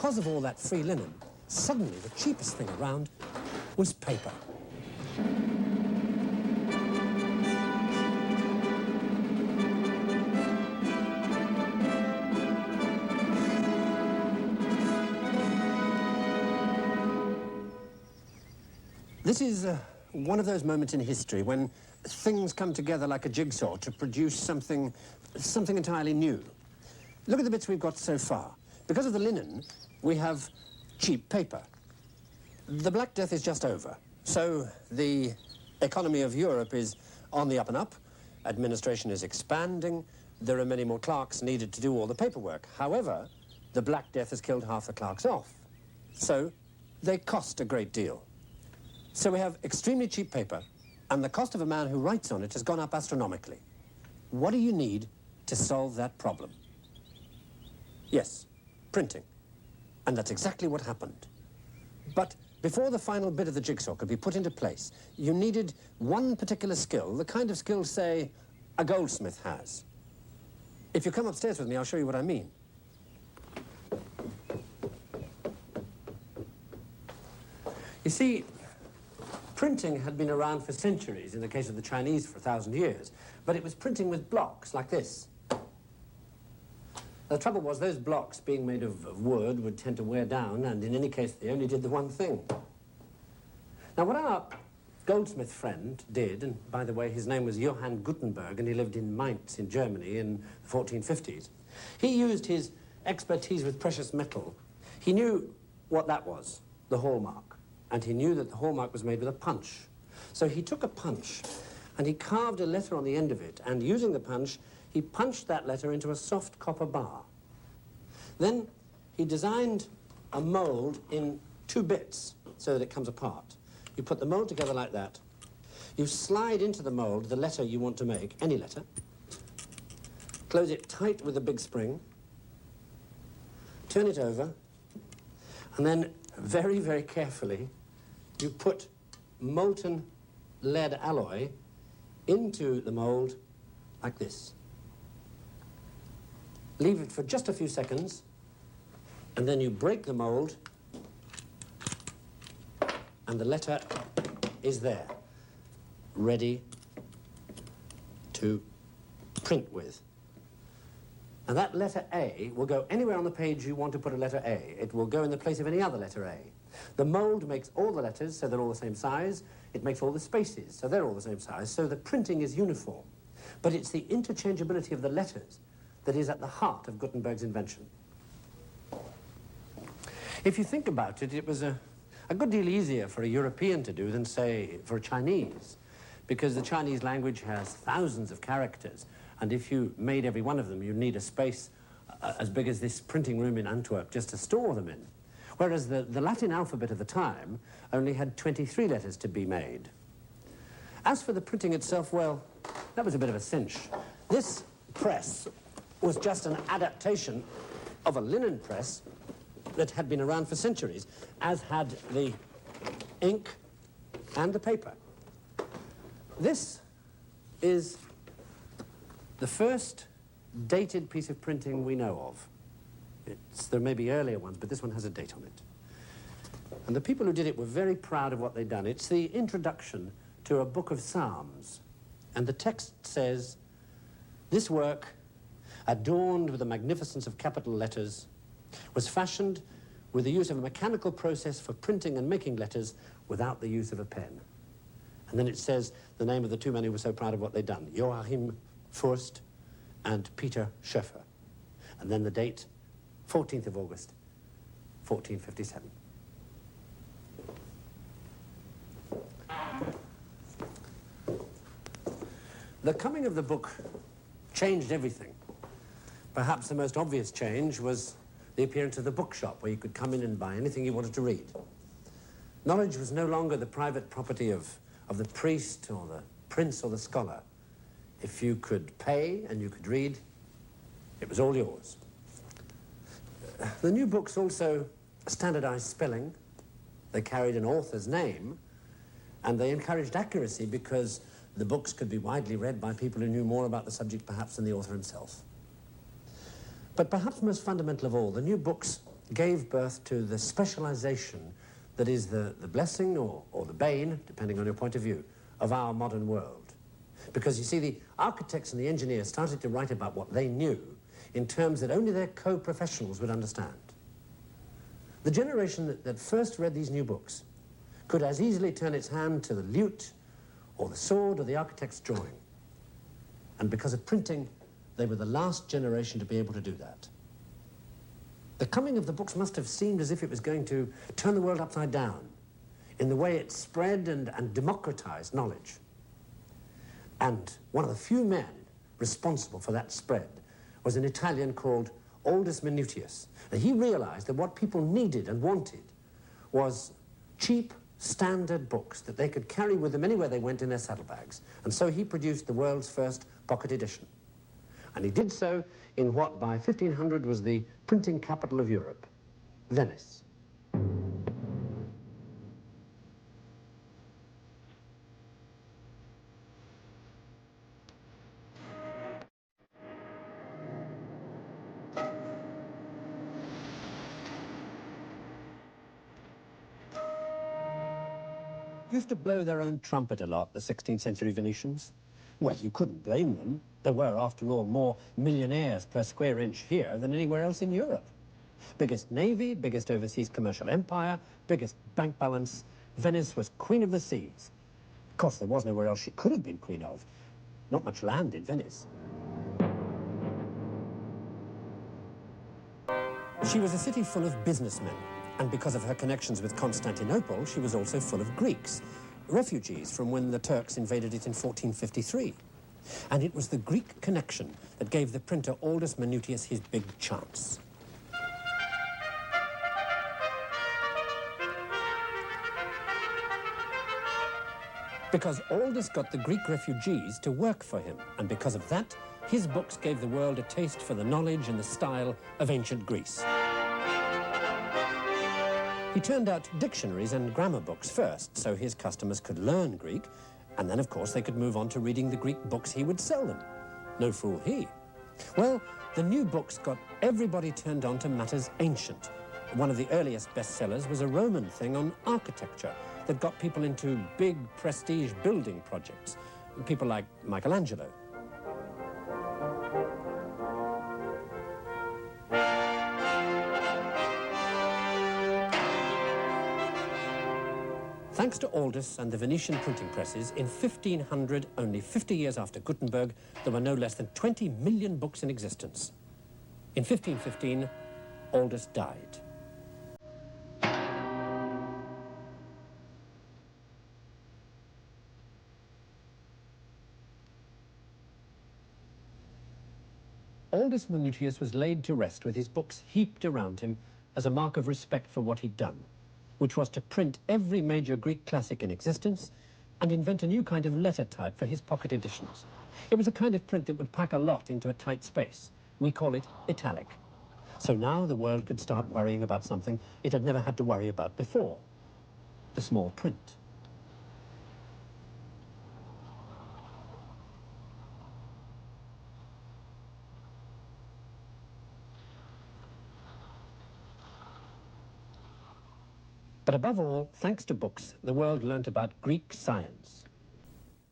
because of all that free linen, suddenly the cheapest thing around was paper. This is one of those moments in history when things come together like a jigsaw to produce something entirely new. Look at the bits we've got so far. Because of the linen, we have cheap paper. The Black Death is just over, so the economy of Europe is on the up and up. Administration is expanding. There are many more clerks needed to do all the paperwork. However, the Black Death has killed half the clerks off, so they cost a great deal. So we have extremely cheap paper, and the cost of a man who writes on it has gone up astronomically. What do you need to solve that problem? Yes, printing. And that's exactly what happened. But before the final bit of the jigsaw could be put into place, you needed one particular skill, the kind of skill, say, a goldsmith has. If you come upstairs with me, I'll show you what I mean. You see, printing had been around for centuries, in the case of the Chinese for 1,000 years, but it was printing with blocks like this. The trouble was those blocks, being made of wood, would tend to wear down, and in any case, they only did the one thing. Now, what our goldsmith friend did, and by the way, his name was Johann Gutenberg, and he lived in Mainz in Germany in the 1450s, he used his expertise with precious metal. He knew what that was, the hallmark. And he knew that the hallmark was made with a punch. So he took a punch and he carved a letter on the end of it, and using the punch, he punched that letter into a soft copper bar. Then he designed a mold in 2 bits so that it comes apart. You put the mold together like that. You slide into the mold the letter you want to make, any letter. Close it tight with a big spring. Turn it over. And then very, very carefully, you put molten lead alloy into the mold like this. Leave it for just a few seconds, and then you break the mold, and the letter is there, ready to print with. And that letter A will go anywhere on the page you want to put a letter A. It will go in the place of any other letter A. The mold makes all the letters, so they're all the same size. It makes all the spaces, so they're all the same size. So the printing is uniform. But it's the interchangeability of the letters that is at the heart of Gutenberg's invention. If you think about it, it was a good deal easier for a European to do than, say, for a Chinese, because the Chinese language has thousands of characters. And if you made every one of them, you'd need a space as big as this printing room in Antwerp just to store them in. Whereas the Latin alphabet of the time only had 23 letters to be made. As for the printing itself, well, that was a bit of a cinch. This press was just an adaptation of a linen press that had been around for centuries, as had the ink and the paper. This is the first dated piece of printing we know of. There may be earlier ones, but this one has a date on it. And the people who did it were very proud of what they'd done. It's the introduction to a book of Psalms. And the text says, "This work, adorned with the magnificence of capital letters, was fashioned with the use of a mechanical process for printing and making letters without the use of a pen." And then it says the name of the 2 men who were so proud of what they'd done, Joachim Furst and Peter Schoeffer. And then the date, 14th of August, 1457. The coming of the book changed everything. Perhaps the most obvious change was the appearance of the bookshop, where you could come in and buy anything you wanted to read. Knowledge was no longer the private property of the priest or the prince or the scholar. If you could pay and you could read, it was all yours. The new books also standardized spelling. They carried an author's name, and they encouraged accuracy because the books could be widely read by people who knew more about the subject perhaps than the author himself. But perhaps most fundamental of all, the new books gave birth to the specialization that is the blessing or the bane, depending on your point of view, of our modern world. Because you see, the architects and the engineers started to write about what they knew in terms that only their co-professionals would understand. The generation that first read these new books could as easily turn its hand to the lute or the sword or the architect's drawing. And because of printing, they were the last generation to be able to do that. The coming of the books must have seemed as if it was going to turn the world upside down in the way it spread and democratized knowledge. And one of the few men responsible for that spread was an Italian called Aldus Manutius. And he realized that what people needed and wanted was cheap, standard books that they could carry with them anywhere they went in their saddlebags. And so he produced the world's first pocket edition. And he did so in what by 1500 was the printing capital of Europe, Venice. Used to blow their own trumpet a lot, the 16th century Venetians. Well, you couldn't blame them. There were, after all, more millionaires per square inch here than anywhere else in Europe. Biggest navy, biggest overseas commercial empire, biggest bank balance. Venice was queen of the seas. Of course, there was nowhere else she could have been queen of. Not much land in Venice. She was a city full of businessmen. And because of her connections with Constantinople, she was also full of Greeks, refugees from when the Turks invaded it in 1453. And it was the Greek connection that gave the printer Aldus Manutius his big chance. Because Aldus got the Greek refugees to work for him, and because of that, his books gave the world a taste for the knowledge and the style of ancient Greece. He turned out dictionaries and grammar books first, so his customers could learn Greek, and then, of course, they could move on to reading the Greek books he would sell them. No fool he. Well, the new books got everybody turned on to matters ancient. One of the earliest bestsellers was a Roman thing on architecture that got people into big prestige building projects, people like Michelangelo. Thanks to Aldus and the Venetian printing presses, in 1500, only 50 years after Gutenberg, there were no less than 20 million books in existence. In 1515, Aldus died. Aldus Manutius was laid to rest with his books heaped around him as a mark of respect for what he'd done, which was to print every major Greek classic in existence and invent a new kind of letter type for his pocket editions. It was a kind of print that would pack a lot into a tight space. We call it italic. So now the world could start worrying about something it had never had to worry about before: the small print. But above all, thanks to books, the world learnt about Greek science.